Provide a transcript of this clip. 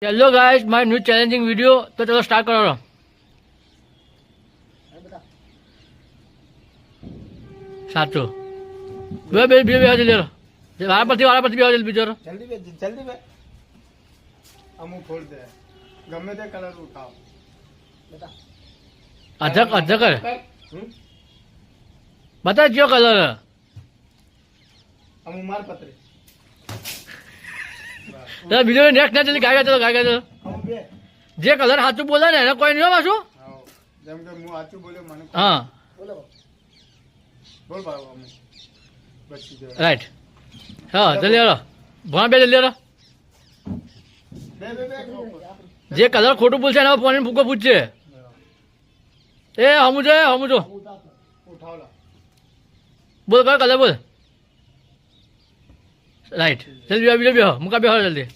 Hello guys, my new challenging video. તો ચલો start કરો. સાચું. બે જલ્દી વાળા પરથી બે જલ્દી બીજો જલ્દી બે અમુક ફોડ દે ગમે તે કલર ઉઠાવ અધક કરે બતા કયો કલર અમુક માર પત્રી બીજો નેક્સ્ટ ના જલ્દી ગાય ચલો અમુક બે જે કલર સાચું બોલે ને એને કોઈ નહીં પાછું. જેમ કે હું સાચું બોલ્યો મને હા બોલ બાબુ અમુક બચી ગયો રાઈટ. હા જલ્દી હાલો ભણા બે જલ્દી હાલો. બે જે કલર ખોટું બોલશે એના ફોન ફૂકો પૂછશે. એ હમુજો ઉઠાવ લા બોલ કયો કલર બોલ. રાઈટ જલ્દી બીજો બે મુકા બે જલ્દી.